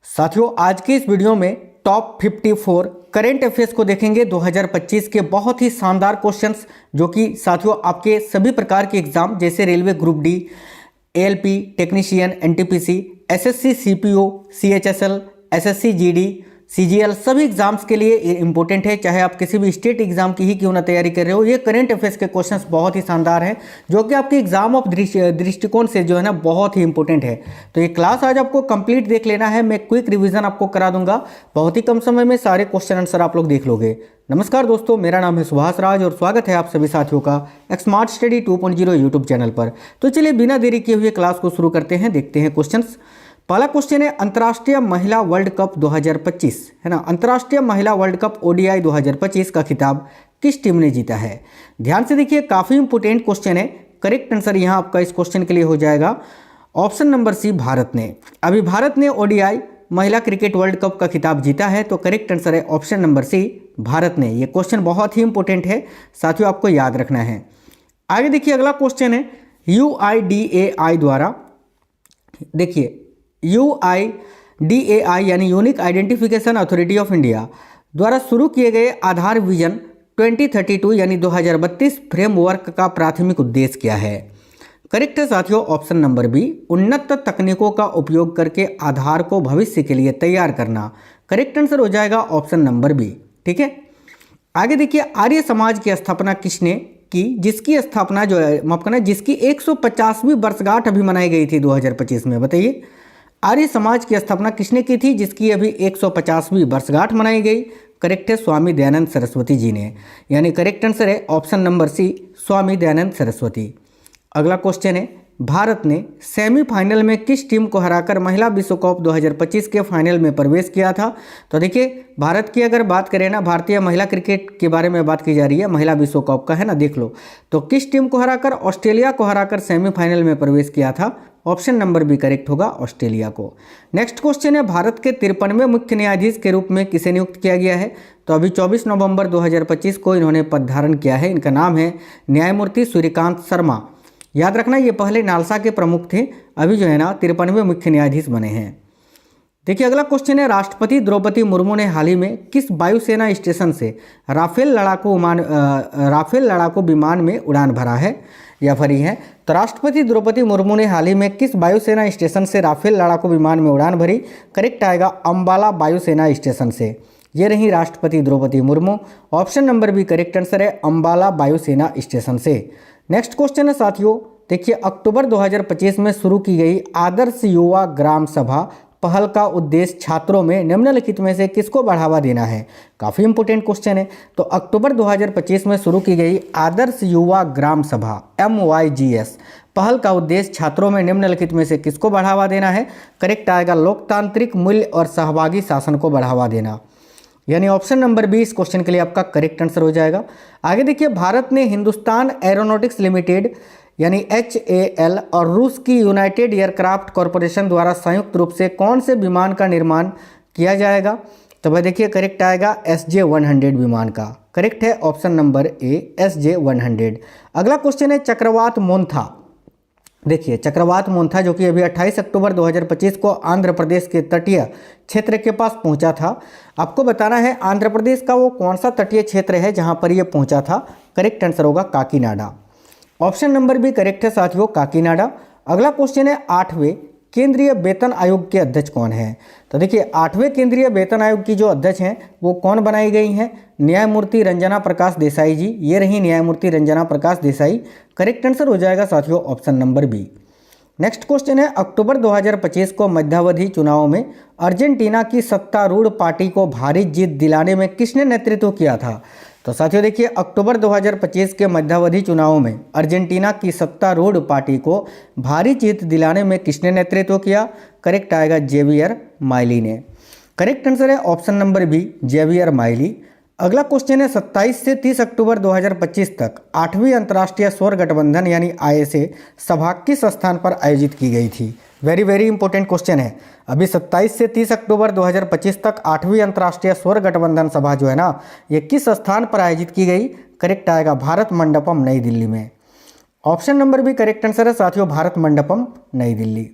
साथियों, आज के इस वीडियो में टॉप 54 करेंट अफेयर्स को देखेंगे 2025 के बहुत ही शानदार क्वेश्चंस, जो कि साथियों आपके सभी प्रकार के एग्जाम जैसे railway group D, ALP technician, NTPC, SSC CPO, CHSL, SSC GD, CGL सभी एग्जाम्स के लिए इंपॉर्टेंट है। चाहे आप किसी भी स्टेट एग्जाम की ही क्यों ना तैयारी कर रहे हो, ये करंट अफेयर्स के क्वेश्चंस बहुत ही शानदार हैं, जो कि आपके एग्जाम ऑफ दृष्टिकोण से जो है ना बहुत ही इंपॉर्टेंट है। तो ये क्लास आज आपको कंप्लीट देख लेना है। मैं क्विक रिवीजन आपको करा दूंगा, बहुत ही कम समय में सारे क्वेश्चन आंसर आप लोग देख लोगे। नमस्कार दोस्तों, मेरा नाम है सुभाष राज और स्वागत है आप सभी साथियों का स्मार्ट स्टडी 2.0 यूट्यूब चैनल पर। तो चलिए बिना देरी किए हुए क्लास को शुरू करते हैं, देखते हैं क्वेश्चंस। पहला क्वेश्चन है अंतर्राष्ट्रीय महिला वर्ल्ड कप 2025 है ना, अंतर्राष्ट्रीय महिला वर्ल्ड कप ओडीआई 2025 का खिताब किस टीम ने जीता है। ध्यान से देखिए, काफी इंपोर्टेंट क्वेश्चन है। करेक्ट आंसर यहां आपका इस क्वेश्चन के लिए हो जाएगा ऑप्शन नंबर सी, भारत ने। अभी भारत ने ओडीआई महिला क्रिकेट वर्ल्ड कप का खिताब जीता है, तो करेक्ट आंसर है ऑप्शन नंबर सी, भारत ने। यह क्वेश्चन बहुत ही इंपॉर्टेंट है साथियों, आपको याद रखना है। आगे देखिए, अगला क्वेश्चन है यूआईडीएआई द्वारा, देखिए यूआईडीएआई यानी unique identification authority of India द्वारा शुरू किए गए आधार विजन 2032 यानी 2032 फ्रेमवर्क का प्राथमिक उद्देश्य क्या है। करेक्ट है साथियों ऑप्शन नंबर बी, उन्नत तकनीकों का उपयोग करके आधार को भविष्य के लिए तैयार करना। करेक्ट आंसर हो जाएगा ऑप्शन नंबर बी। ठीक है, आगे देखिए, आर्य समाज की स्थापना किसने की, जिसकी स्थापना जो है माफ करना, जिसकी 150वीं वर्षगांठ अभी मनाई गई थी 2025 में। बताइए, आर्य समाज की स्थापना किसने की थी जिसकी अभी 150वीं वर्षगांठ मनाई गई। करेक्ट है स्वामी दयानंद सरस्वती जी ने, यानी करेक्ट आंसर है ऑप्शन नंबर सी, स्वामी दयानंद सरस्वती। अगला क्वेश्चन है, भारत ने सेमीफाइनल में किस टीम को हराकर महिला विश्व कप 2025 के फाइनल में प्रवेश किया था। तो देखिए, भारत की अगर बात करें ना, भारतीय महिला क्रिकेट के बारे में बात की जा रही है, महिला विश्व कप का है ना, देख लो। तो किस टीम को हराकर, ऑस्ट्रेलिया को हराकर सेमीफाइनल में प्रवेश किया था। ऑप्शन नंबर बी करेक्ट होगा, ऑस्ट्रेलिया को। नेक्स्ट क्वेश्चन है, भारत के 53वें मुख्य न्यायाधीश के रूप में किसे नियुक्त किया गया है। तो अभी 24 नवंबर 2025 को इन्होंने पद धारण किया है। इनका नाम है न्यायमूर्ति सूर्यकांत शर्मा। याद रखना, ये पहले नालसा के प्रमुख थे, अभी जो है ना 53वें मुख्य न्यायाधीश बने हैं। देखिए, अगला क्वेश्चन है, राष्ट्रपति द्रौपदी मुर्मू ने हाल ही में किस वायुसेना स्टेशन से राफेल लड़ाकू विमान में उड़ान भरा है या भरी है। तो राष्ट्रपति द्रौपदी मुर्मू ने हाल ही में किस वायुसेना स्टेशन से राफेल लड़ाकू विमान में उड़ान भरी। करेक्ट आएगा अंबाला वायुसेना स्टेशन से। ये रही राष्ट्रपति Draupadi Murmu. Option number B correct answer है, अंबाला वायुसेना स्टेशन से। नेक्स्ट क्वेश्चन है साथियों, देखिए, अक्टूबर 2025 में शुरू की गई आदर्श युवा ग्राम सभा पहल का उद्देश्य छात्रों में निम्नलिखित में से किसको बढ़ावा देना है। काफ़ी इंपोर्टेंट क्वेश्चन है। तो अक्टूबर 2025 में शुरू की गई आदर्श युवा ग्राम सभा MYGS पहल का उद्देश्य छात्रों में निम्नलिखित में से किसको बढ़ावा देना है। करेक्ट आएगा लोकतांत्रिक मूल्य और सहभागी शासन को बढ़ावा देना, यानी ऑप्शन नंबर बी इस क्वेश्चन के लिए आपका करेक्ट आंसर हो जाएगा। आगे देखिए, भारत ने हिंदुस्तान एरोनॉटिक्स लिमिटेड यानी HAL और रूस की यूनाइटेड एयरक्राफ्ट कॉरपोरेशन द्वारा संयुक्त रूप से कौन से विमान का निर्माण किया जाएगा। तो भाई देखिए, करेक्ट आएगा SJ-100 विमान का। करेक्ट है ऑप्शन नंबर ए, SJ-100। अगला क्वेश्चन है, चक्रवात मोन्था। देखिए, चक्रवात मोन्था जो कि अभी 28 अक्टूबर 2025 को आंध्र प्रदेश के तटीय क्षेत्र के पास पहुंचा था। आपको बताना है आंध्र प्रदेश का वो कौन सा तटीय क्षेत्र है जहां पर ये पहुंचा था। करेक्ट आंसर होगा Kakinada. Option number B correct है साथियों, काकीनाडा। अगला क्वेश्चन है, 8वें केंद्रीय वेतन आयोग के अध्यक्ष कौन है। तो देखिए, 8वें केंद्रीय वेतन आयोग की जो अध्यक्ष हैं वो कौन बनाई गई हैं। न्यायमूर्ति रंजना प्रकाश देसाई जी। ये रही न्यायमूर्ति रंजना प्रकाश देसाई। करेक्ट आंसर हो जाएगा साथियों option number B. Next question है, अक्टूबर 2025 को मध्यावधि चुनाव में अर्जेंटीना की सत्तारूढ़ पार्टी को भारी जीत दिलाने में किसने नेतृत्व किया था। तो साथियों देखिए, अक्टूबर 2025 के मध्यावधि चुनाव में अर्जेंटीना की सत्तारूढ़ पार्टी को भारी जीत दिलाने में किसने नेतृत्व किया। करेक्ट आएगा जेवियर माइली ने। करेक्ट आंसर है option number B, Javier Milei. अगला क्वेश्चन है, 27 से 30 अक्टूबर 2025 तक 8वीं अंतर्राष्ट्रीय सौर गठबंधन यानी ISA सभा किस स्थान पर आयोजित की गई थी। वेरी वेरी इंपॉर्टेंट क्वेश्चन है। अभी 27 से 30 अक्टूबर 2025 तक 8वीं अंतर्राष्ट्रीय सौर गठबंधन सभा जो है ना, ये किस स्थान पर आयोजित की गई। करेक्ट आएगा भारत मंडपम नई दिल्ली में। Option number B correct answer है साथियों, भारत मंडपम नई दिल्ली।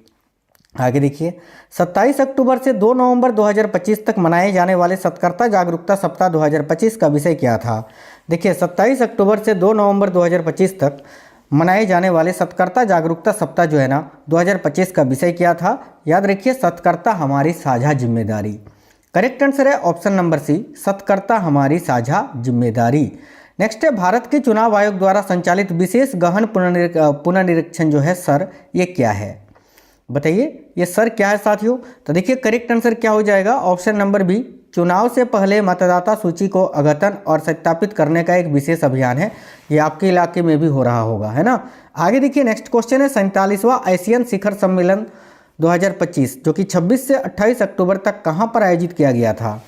आगे देखिए, 27 अक्टूबर से 2 नवंबर 2025 तक मनाए जाने वाले सतर्कता जागरूकता सप्ताह 2025 का विषय क्या था। देखिए, 27 अक्टूबर से 2 नवंबर 2025 तक मनाए जाने वाले सतर्कता जागरूकता सप्ताह जो है ना 2025 का विषय क्या था। याद रखिए, सतर्कता हमारी साझा जिम्मेदारी। करेक्ट आंसर है ऑप्शन नंबर सी, सतर्कता हमारी साझा जिम्मेदारी। नेक्स्ट है, भारत के चुनाव आयोग द्वारा संचालित विशेष गहन पुनर्निरीक्षण जो है सर, ये क्या है, बताइए ये सर क्या है साथियों। तो देखिए करेक्ट आंसर क्या हो जाएगा, ऑप्शन नंबर बी, चुनाव से पहले मतदाता सूची को अद्यतन और सत्यापित करने का एक विशेष अभियान है। ये आपके इलाके में भी हो रहा होगा, है ना। आगे देखिए, नेक्स्ट क्वेश्चन है, 47वां एशियन शिखर सम्मेलन 2025 जो कि 26 से 28 अक्टूबर तक कहाँ पर आयोजित किया गया था।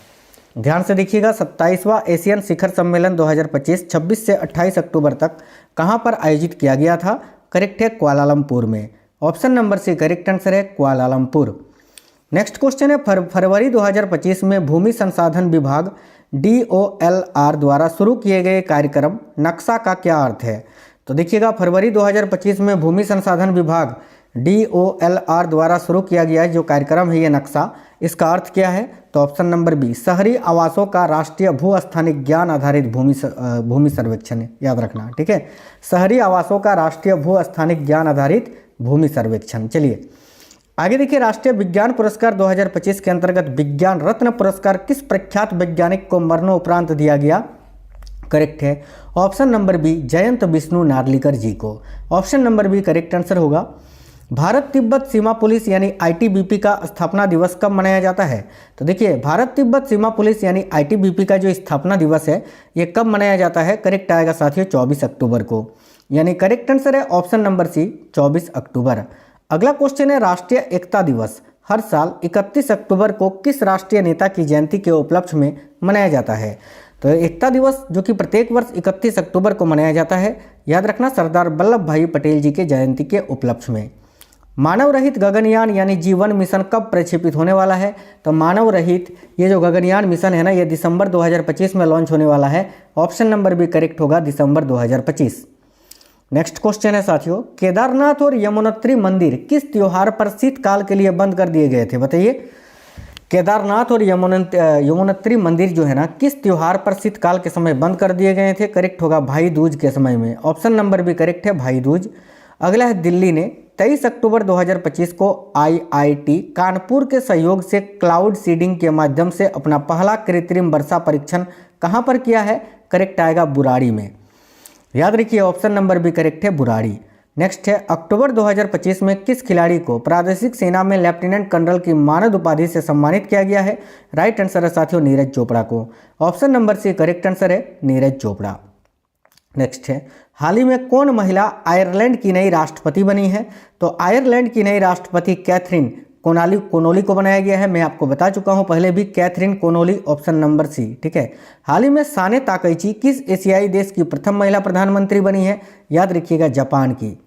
ध्यान से देखिएगा, 27वां एशियन शिखर सम्मेलन 2025 26 से 28 अक्टूबर तक कहाँ पर आयोजित किया गया था। करेक्ट है कुआलालंपुर में, option number C correct answer है कुआलालंपुर। नेक्स्ट क्वेश्चन है, फरवरी 2025 में भूमि संसाधन विभाग DOLR द्वारा शुरू किए गए कार्यक्रम नक्शा का क्या अर्थ है। तो देखिएगा, फरवरी 2025 में भूमि संसाधन विभाग DOLR द्वारा शुरू किया गया जो कार्यक्रम है ये नक्शा, इसका अर्थ क्या है। तो ऑप्शन नंबर बी, शहरी आवासों का राष्ट्रीय भू स्थानिक ज्ञान आधारित भूमि सर्वेक्षण, याद रखना, ठीक है। शहरी आवासों का राष्ट्रीय भू स्थानिक ज्ञान आधारित भूमि सर्वेक्षण। चलिए आगे देखिए, राष्ट्रीय विज्ञान पुरस्कार 2025 के अंतर्गत विज्ञान रत्न पुरस्कार किस प्रख्यात वैज्ञानिक को मरणोपरांत दिया गया। करेक्ट है option number B, Jayant Vishnu Narlikar ji को। Option number B correct answer होगा। भारत तिब्बत सीमा पुलिस यानी ITBP का स्थापना दिवस कब मनाया जाता है। तो देखिए, भारत तिब्बत सीमा पुलिस यानी ITBP का जो स्थापना दिवस है ये कब मनाया जाता है। करेक्ट आएगा साथियों 24 अक्टूबर को, यानी करेक्ट आंसर है ऑप्शन नंबर सी 24 अक्टूबर। अगला क्वेश्चन है, राष्ट्रीय एकता दिवस हर साल 31 अक्टूबर को किस राष्ट्रीय नेता की जयंती के उपलक्ष्य में मनाया जाता है। तो एकता दिवस जो कि प्रत्येक वर्ष 31 अक्टूबर को मनाया जाता है, याद रखना, सरदार वल्लभ भाई पटेल जी के जयंती के उपलक्ष्य में। मानव रहित गगनयान यानी जीवन मिशन कब प्रक्षेपित होने वाला है। तो मानव रहित ये जो गगनयान मिशन है ना, ये दिसंबर 2025 में लॉन्च होने वाला है। ऑप्शन नंबर भी करेक्ट होगा, दिसंबर 2025। नेक्स्ट क्वेश्चन है साथियों, केदारनाथ और यमुनोत्री मंदिर किस त्योहार पर शीतकाल के लिए बंद कर दिए गए थे। बताइए, केदारनाथ और यमुनोत्री मंदिर जो है ना किस त्योहार पर शीतकाल के समय बंद कर दिए गए थे। करेक्ट होगा भाई दूज के समय में। ऑप्शन नंबर भी करेक्ट है, भाई दूज। अगला है, दिल्ली ने 23 अक्टूबर 2025 को IIT कानपुर के सहयोग से क्लाउड सीडिंग के माध्यम से अपना पहला कृत्रिम वर्षा परीक्षण कहाँ पर किया है। करेक्ट आएगा बुराड़ी में, याद रखिए, ऑप्शन नंबर भी करेक्ट है बुराड़ी। नेक्स्ट है, अक्टूबर 2025 में किस खिलाड़ी को प्रादेशिक सेना में लेफ्टिनेंट कर्नल की मानद उपाधि से सम्मानित किया गया है। राइट आंसर है साथियों नीरज चोपड़ा को। Option number C correct answer है नीरज चोपड़ा। नेक्स्ट है, हाल ही में कौन महिला आयरलैंड की नई राष्ट्रपति बनी है। तो आयरलैंड की नई राष्ट्रपति कैथरीन कोनोली को बनाया गया है। मैं आपको बता चुका हूं पहले भी, Catherine Connolly, option number C, ठीक है। हाल ही में साने ताकैची किस एशियाई देश की प्रथम महिला प्रधानमंत्री बनी है। याद रखिएगा जापान की।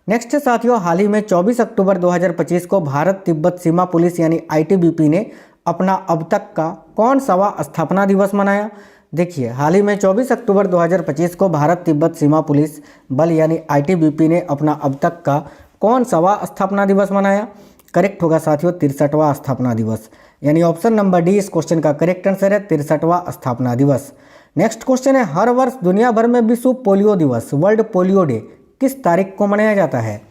नेक्स्ट है साथियों, हाल ही में 24 अक्टूबर 2025 को भारत तिब्बत सीमा पुलिस यानी ITBP ने अपना अब तक का कौन सावा स्थापना दिवस मनाया। देखिए, हाल ही में 24 अक्टूबर 2025 को भारत तिब्बत सीमा पुलिस बल यानी ITBP ने अपना अब तक का कौन सावा स्थापना दिवस मनाया। करेक्ट होगा साथियों 63वां स्थापना दिवस, यानी ऑप्शन नंबर डी इस क्वेश्चन का करेक्ट आंसर है 63वां स्थापना दिवस। नेक्स्ट क्वेश्चन है, हर वर्ष दुनिया भर में विश्व पोलियो दिवस वर्ल्ड पोलियो डे किस तारीख को मनाया जाता है।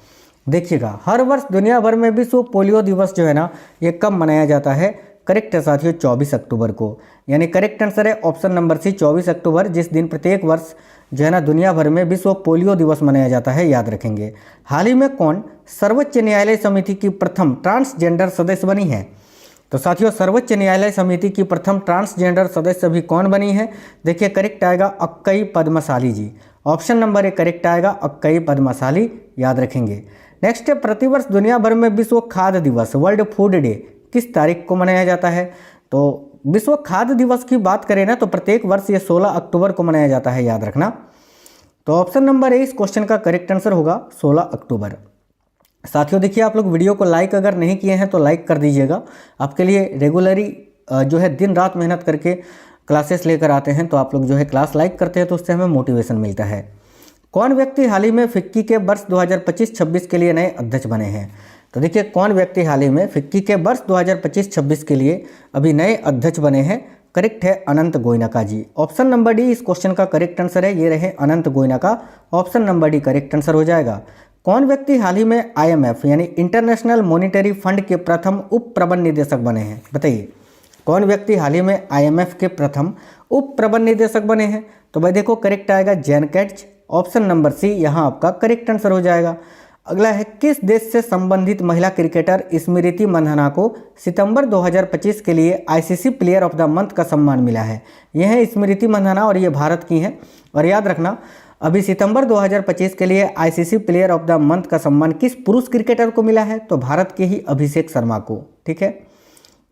देखिएगा, हर वर्ष दुनिया भर में विश्व पोलियो दिवस जो है ना ये कब मनाया जाता है। करेक्ट है साथियों 24 अक्टूबर को, यानी करेक्ट आंसर है ऑप्शन नंबर सी 24 अक्टूबर, जिस दिन प्रत्येक वर्ष जो है ना दुनिया भर में विश्व पोलियो दिवस मनाया जाता है, याद रखेंगे। हाल ही में कौन सर्वोच्च न्यायालय समिति की प्रथम ट्रांसजेंडर सदस्य बनी है। तो साथियों, सर्वोच्च न्यायालय समिति की प्रथम ट्रांसजेंडर सदस्य भी कौन बनी है। देखिए, करेक्ट आएगा अक्कई पद्मशाली जी। ऑप्शन नंबर ए करेक्ट आएगा अक्कई पद्मशाली, याद रखेंगे। नेक्स्ट है, प्रतिवर्ष दुनिया भर में विश्व खाद्य दिवस वर्ल्ड फूड डे किस तारीख को मनाया जाता है। तो विश्व खाद्य दिवस की बात करें ना तो प्रत्येक वर्ष ये 16 अक्टूबर को मनाया जाता है, याद रखना। तो ऑप्शन नंबर ए इस क्वेश्चन का करेक्ट आंसर होगा 16 अक्टूबर। साथियों देखिए, आप लोग वीडियो को लाइक अगर नहीं किए हैं तो लाइक कर दीजिएगा। आपके लिए रेगुलरी जो है दिन रात मेहनत करके क्लासेस लेकर आते हैं, तो आप लोग जो है क्लास लाइक करते हैं तो उससे हमें मोटिवेशन मिलता है। कौन व्यक्ति हाल ही में फिक्की के वर्ष 2025-26 के लिए नए अध्यक्ष बने हैं। तो देखिए कौन व्यक्ति हाल ही में फिक्की के वर्ष 2025-26 के लिए अभी नए अध्यक्ष बने हैं? करेक्ट है Anant Goenka ji. Option number D इस क्वेश्चन का करेक्ट आंसर है, ये रहे Anant Goenka. Option number D correct answer हो जाएगा। कौन व्यक्ति हाल ही में IMF यानी इंटरनेशनल मॉनिटरी फंड के प्रथम उप प्रबंध निदेशक बने हैं? बताइए कौन व्यक्ति हाल ही में IMF के प्रथम उप प्रबंध निदेशक बने हैं? तो भाई देखो करेक्ट आएगा Jane Katz. Option number C यहाँ आपका करेक्ट आंसर हो जाएगा। अगला है किस देश से संबंधित महिला क्रिकेटर स्मृति मंधाना को सितंबर 2025 के लिए ICC player of the month का सम्मान मिला है? यह है स्मृति मंधाना और ये भारत की हैं। और याद रखना अभी सितंबर 2025 के लिए ICC player of the month का सम्मान किस पुरुष क्रिकेटर को मिला है? तो भारत के ही अभिषेक शर्मा को। ठीक है,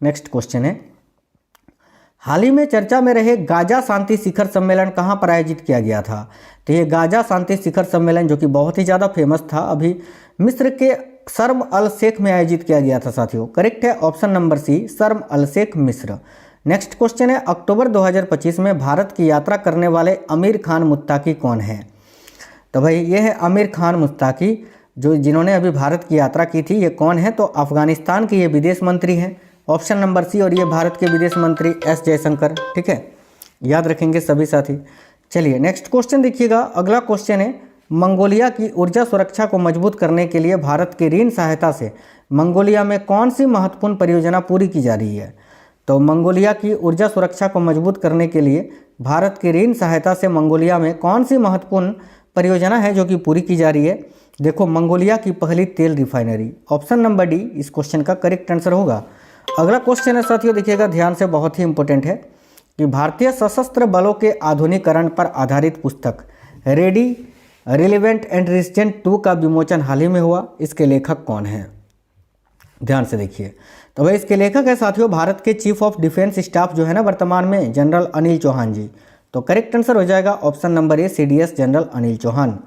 नेक्स्ट क्वेश्चन है, हाल ही में चर्चा में रहे गाजा शांति शिखर सम्मेलन कहाँ पर आयोजित किया गया था? तो ये गाजा शांति शिखर सम्मेलन जो कि बहुत ही ज़्यादा फेमस था, अभी मिस्र के शर्म अल शेख में आयोजित किया गया था साथियों। करेक्ट है ऑप्शन नंबर सी शर्म अल शेख मिस्र। नेक्स्ट क्वेश्चन है, अक्टूबर 2025 में भारत की यात्रा करने वाले आमिर खान मुत्ताकी कौन है? तो भाई ये है आमिर खान मुत्ताकी, जो जिन्होंने अभी भारत की यात्रा की थी। ये कौन है? तो अफगानिस्तान के ये विदेश मंत्री हैं। ऑप्शन नंबर सी, और ये भारत के विदेश मंत्री एस जयशंकर। ठीक है, याद रखेंगे सभी साथी। चलिए नेक्स्ट क्वेश्चन देखिएगा। अगला क्वेश्चन है, मंगोलिया की ऊर्जा सुरक्षा को मजबूत करने के लिए भारत की ऋण सहायता से मंगोलिया में कौन सी महत्वपूर्ण परियोजना पूरी की जा रही है? तो मंगोलिया की ऊर्जा सुरक्षा को मजबूत करने के लिए भारत की ऋण सहायता से मंगोलिया में कौन सी महत्वपूर्ण परियोजना है जो कि पूरी की जा रही है? देखो मंगोलिया की पहली तेल रिफाइनरी। ऑप्शन नंबर डी इस क्वेश्चन का करेक्ट आंसर होगा। अगला क्वेश्चन है साथियों, देखिएगा ध्यान से, बहुत ही इंपॉर्टेंट है कि भारतीय सशस्त्र बलों के आधुनिकीकरण पर आधारित पुस्तक रेडी रिलेवेंट एंड रिसेंट 2 का विमोचन हाल ही में हुआ। इसके लेखक कौन है? ध्यान से देखिए। तो भाई इसके लेखक है साथियों भारत के चीफ ऑफ डिफेंस स्टाफ जो है ना वर्तमान में, जनरल अनिल चौहान जी। तो करेक्ट आंसर हो जाएगा option number A CDS general Anil Chauhan.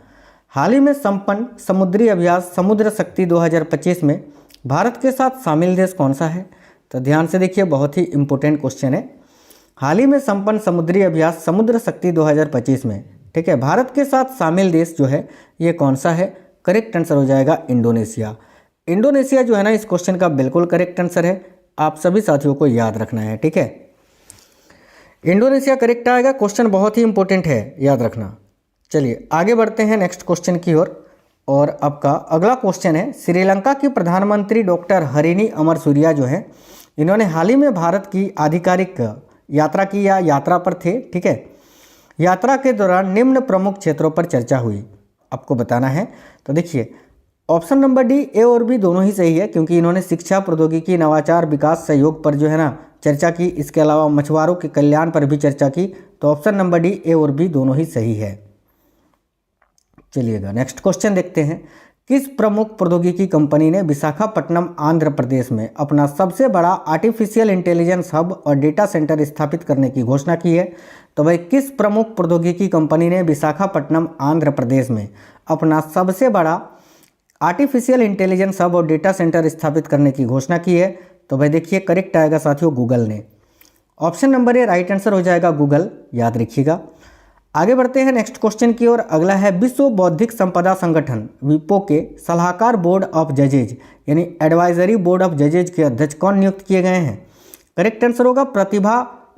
हाल ही में संपन्न समुद्री अभ्यास समुद्र शक्ति 2025 में भारत के साथ शामिल देश कौन सा है? तो ध्यान से देखिए, बहुत ही इंपॉर्टेंट क्वेश्चन है। हाल ही में संपन्न समुद्री अभ्यास समुद्र शक्ति 2025 में, ठीक है, भारत के साथ शामिल देश जो है ये कौन सा है? करेक्ट आंसर हो जाएगा इंडोनेशिया। इंडोनेशिया जो है ना इस क्वेश्चन का बिल्कुल करेक्ट आंसर है। आप सभी साथियों को याद रखना है। ठीक है, इंडोनेशिया करेक्ट आएगा। क्वेश्चन बहुत ही इंपॉर्टेंट है, याद रखना। चलिए आगे बढ़ते हैं नेक्स्ट क्वेश्चन की ओर। और आपका अगला क्वेश्चन है, श्रीलंका की प्रधानमंत्री डॉक्टर हरिनी अमर सूर्या जो है, इन्होंने हाल ही में भारत की आधिकारिक यात्रा की या यात्रा पर थे। ठीक है, यात्रा के दौरान निम्न प्रमुख क्षेत्रों पर चर्चा हुई, आपको बताना है। तो देखिए ऑप्शन नंबर डी ए और बी दोनों ही सही है, क्योंकि इन्होंने शिक्षा, प्रौद्योगिकी, नवाचार, विकास, सहयोग पर जो है ना चर्चा की। इसके अलावा मछुआरों के कल्याण पर भी चर्चा की। तो ऑप्शन नंबर डी ए और बी दोनों ही सही है। चलिएगा नेक्स्ट क्वेश्चन देखते हैं। किस प्रमुख प्रौद्योगिकी कंपनी ने विशाखापट्टनम आंध्र प्रदेश में अपना सबसे बड़ा आर्टिफिशियल इंटेलिजेंस हब और डेटा सेंटर स्थापित करने की घोषणा की है? तो भाई किस प्रमुख प्रौद्योगिकी कंपनी ने विशाखापट्टनम आंध्र प्रदेश में अपना सबसे बड़ा आर्टिफिशियल इंटेलिजेंस हब और डेटा सेंटर स्थापित करने की घोषणा की है? तो भाई देखिए करेक्ट आएगा साथियों गूगल ने। ऑप्शन नंबर ए राइट आंसर हो जाएगा गूगल, याद रखिएगा। आगे बढ़ते हैं नेक्स्ट क्वेश्चन की ओर। अगला है, विश्व बौद्धिक संपदा संगठन विपो के सलाहकार बोर्ड ऑफ जजेज यानी एडवाइजरी बोर्ड ऑफ जजेज के अध्यक्ष कौन नियुक्त किए गए हैं? करेक्ट आंसर होगा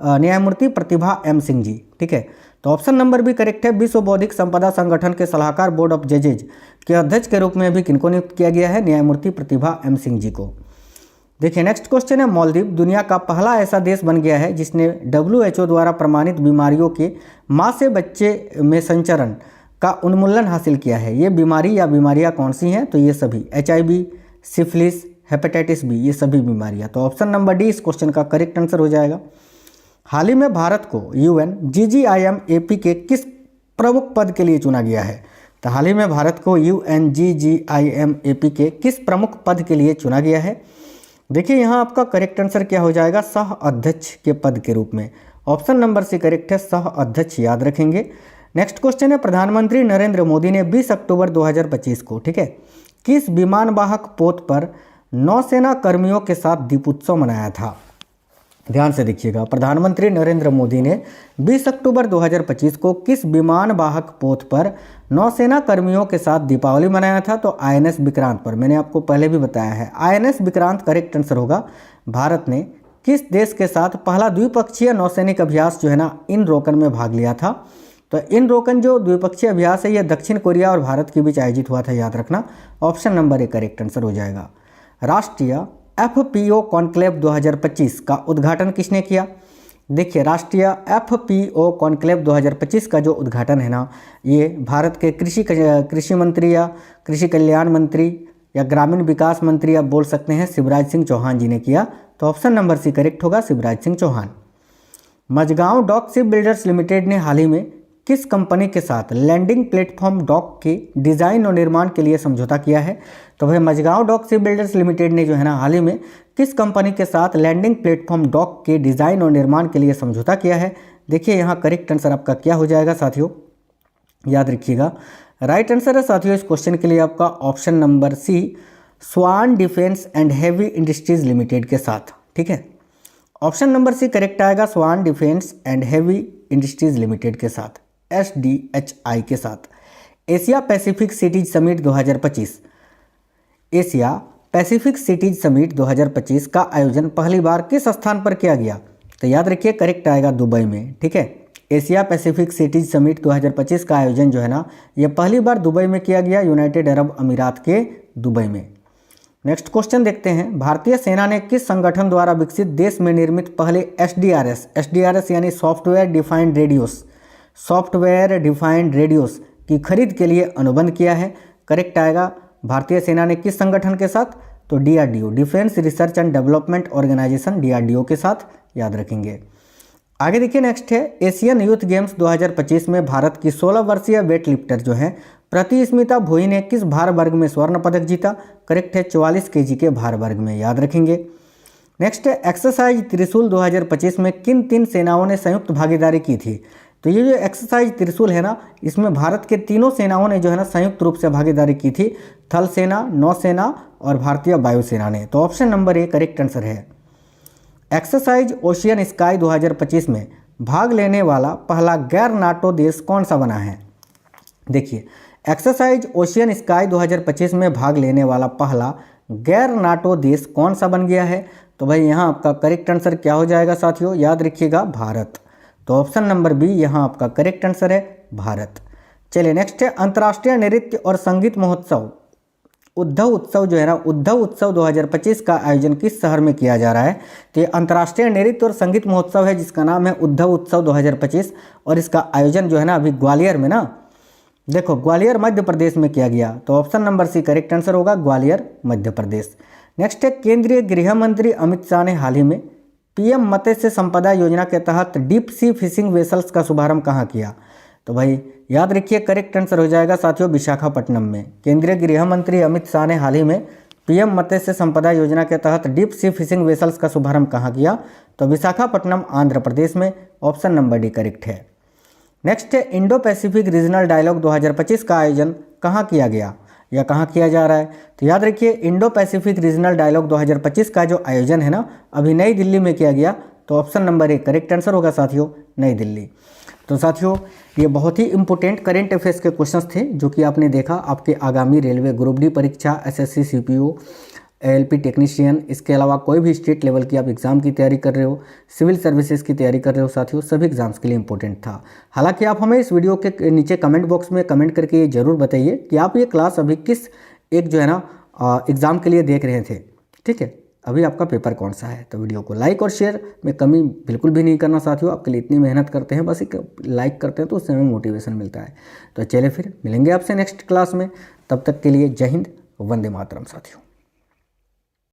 न्यायमूर्ति प्रतिभा M सिंह जी। ठीक है, तो ऑप्शन नंबर भी करेक्ट है। विश्व बौद्धिक संपदा संगठन के सलाहकार बोर्ड ऑफ जजेज के अध्यक्ष के रूप में भी किनको नियुक्त किया गया है? न्यायमूर्ति प्रतिभा M सिंह जी को। देखिए नेक्स्ट क्वेश्चन है, मालदीव दुनिया का पहला ऐसा देश बन गया है जिसने WHO द्वारा प्रमाणित बीमारियों के माँ से बच्चे में संचरण का उन्मूलन हासिल किया है। ये बीमारी या बीमारियाँ कौन सी हैं? तो ये सभी HIV, सिफिलिस, हेपेटाइटिस B, ये सभी बीमारियाँ। तो ऑप्शन नंबर डी इस क्वेश्चन का करेक्ट आंसर हो जाएगा। हाल ही में भारत को UNGGIM-AP के किस प्रमुख पद के लिए चुना गया है? तो हाल ही में भारत को UNGGIM-AP के किस प्रमुख पद के लिए चुना गया है? देखिए यहाँ आपका करेक्ट आंसर क्या हो जाएगा? सह अध्यक्ष के पद के रूप में। ऑप्शन नंबर सी करेक्ट है, सह अध्यक्ष, याद रखेंगे। नेक्स्ट क्वेश्चन है, प्रधानमंत्री नरेंद्र मोदी ने 20 अक्टूबर 2025 को, ठीक है, किस विमानवाहक पोत पर नौसेना कर्मियों के साथ दीपोत्सव मनाया था? ध्यान से देखिएगा, प्रधानमंत्री नरेंद्र मोदी ने 20 अक्टूबर 2025 को किस विमान वाहक पोत पर नौसेना कर्मियों के साथ दीपावली मनाया था? तो आईएनएस विक्रांत पर। मैंने आपको पहले भी बताया है, आईएनएस विक्रांत करेक्ट आंसर होगा। भारत ने किस देश के साथ पहला द्विपक्षीय नौसैनिक अभ्यास जो है ना इनरोकन में भाग लिया था? तो इनरोकन जो द्विपक्षीय अभ्यास है, यह दक्षिण कोरिया और भारत के बीच आयोजित हुआ था, याद रखना। ऑप्शन नंबर 1 करेक्ट आंसर हो जाएगा। राष्ट्रीय FPO कॉन्क्लेव 2025 का उद्घाटन किसने किया? देखिए, राष्ट्रीय FPO कॉन्क्लेव 2025 का जो उद्घाटन है ना, ये भारत के कृषि मंत्री या कृषि कल्याण मंत्री या ग्रामीण विकास मंत्री आप बोल सकते हैं, शिवराज सिंह चौहान जी ने किया। तो ऑप्शन नंबर सी करेक्ट होगा, Shivraj Singh Chouhan. Mazagon Dock Shipbuilders Limited ने हाल ही में किस कंपनी के साथ लैंडिंग प्लेटफॉर्म डॉक के डिज़ाइन और निर्माण के लिए समझौता किया है? तो भाई Mazagon Dock Shipbuilders Limited ने जो है ना हाल ही में किस कंपनी के साथ लैंडिंग प्लेटफॉर्म डॉक के डिज़ाइन और निर्माण के लिए समझौता किया है? देखिए यहाँ करेक्ट आंसर आपका क्या हो जाएगा साथियों, याद रखिएगा। राइट आंसर है साथियों इस क्वेश्चन के लिए आपका option number C, swan defence and heavy industries limited के साथ। ठीक है, ऑप्शन नंबर सी करेक्ट आएगा, swan defence and heavy industries limited के साथ, SDHI के साथ। Asia Pacific cities summit 2025, Asia Pacific cities summit 2025 का आयोजन पहली बार किस स्थान पर किया गया? तो याद रखिए करेक्ट आएगा दुबई में। ठीक है, एशिया पैसिफिक सिटीज समिट 2025 का आयोजन जो है ना, ये पहली बार दुबई में किया गया, यूनाइटेड अरब अमीरात के दुबई में। नेक्स्ट क्वेश्चन देखते हैं, भारतीय सेना ने किस संगठन द्वारा विकसित देश में निर्मित पहले SDRS यानी सॉफ्टवेयर डिफाइंड रेडियोस की खरीद के लिए अनुबंध किया है? करेक्ट आएगा, भारतीय सेना ने किस संगठन के साथ? तो DRDO, Defence Research and Development Organisation, DRDO के साथ, याद रखेंगे। आगे देखिए, नेक्स्ट है एशियन यूथ गेम्स 2025 में भारत की 16 वर्षीय वेट लिफ्टर जो है प्रतिस्मिता भोई ने किस भार वर्ग में स्वर्ण पदक जीता? करेक्ट है, 44 kg के भार वर्ग में, याद रखेंगे। नेक्स्ट है एक्सरसाइज त्रिशूल 2025 में किन 3 सेनाओं ने संयुक्त भागीदारी की थी? तो ये जो एक्सरसाइज त्रिशूल है ना, इसमें भारत के तीनों सेनाओं ने जो है ना संयुक्त रूप से भागीदारी की थी, थल सेना, नौसेना और भारतीय वायुसेना ने। तो option number A correct answer है। एक्सरसाइज ओशियन स्काई 2025 में भाग लेने वाला पहला गैर नाटो देश कौन सा बना है? देखिए, एक्सरसाइज ओशियन स्काई 2025 में भाग लेने वाला पहला गैर नाटो देश कौन सा बन गया है? तो भाई यहाँ आपका करेक्ट आंसर क्या हो जाएगा साथियों, याद रखिएगा, भारत। तो ऑप्शन नंबर बी यहाँ आपका करेक्ट आंसर है, भारत। चलिए नेक्स्ट है अंतर्राष्ट्रीय नृत्य और संगीत महोत्सव उद्धव उत्सव जो है ना, उद्धव उत्सव 2025 का आयोजन किस शहर में किया जा रहा है? तो ये अंतर्राष्ट्रीय नृत्य और संगीत महोत्सव है जिसका नाम है उद्धव उत्सव 2025 और इसका आयोजन जो है ना अभी ग्वालियर में ना, देखो ग्वालियर मध्य प्रदेश में किया गया। तो option number C correct answer होगा, ग्वालियर मध्य प्रदेश। नेक्स्ट है केंद्रीय गृह मंत्री अमित शाह ने हाल ही में PM मत्स्य संपदा योजना के तहत डीप सी फिशिंग वेसल्स का शुभारंभ कहाँ किया? तो भाई याद रखिए करेक्ट आंसर हो जाएगा साथियों, विशाखापट्टनम में। केंद्रीय गृह मंत्री अमित शाह ने हाल ही में PM मत्स्य संपदा योजना के तहत डीप सी फिशिंग वेसल्स का शुभारंभ कहाँ किया? तो विशाखापट्टनम आंध्र प्रदेश में। ऑप्शन नंबर डी करेक्ट है। नेक्स्ट है इंडो पैसिफिक रीजनल डायलॉग 2025 का आयोजन कहाँ किया गया या कहाँ किया जा रहा है? तो याद रखिए इंडो पैसिफिक रीजनल डायलॉग 2025 का जो आयोजन है ना अभी नई दिल्ली में किया गया। तो option number A correct answer होगा साथियों, नई दिल्ली। तो साथियों ये बहुत ही इंपॉर्टेंट करेंट अफेयर्स के क्वेश्चंस थे जो कि आपने देखा आपके आगामी रेलवे ग्रुप डी परीक्षा, SSC CPO, ALP टेक्नीशियन, इसके अलावा कोई भी स्टेट लेवल की आप एग्ज़ाम की तैयारी कर रहे हो, सिविल सर्विसेज की तैयारी कर रहे हो साथियों, सभी एग्जाम्स के लिए इंपॉर्टेंट था। हालांकि आप हमें इस वीडियो के नीचे कमेंट बॉक्स में कमेंट करके ये जरूर बताइए कि आप ये क्लास अभी किस एक जो है ना एग्ज़ाम के लिए देख रहे थे। ठीक है, अभी आपका पेपर कौन सा है? तो वीडियो को लाइक और शेयर में कमी बिल्कुल भी नहीं करना साथियों, आपके लिए इतनी मेहनत करते हैं, बस एक लाइक करते हैं तो उससे हमें मोटिवेशन मिलता है। तो चलिए फिर मिलेंगे आपसे नेक्स्ट क्लास में, तब तक के लिए जय हिंद, वंदे मातरम साथियों।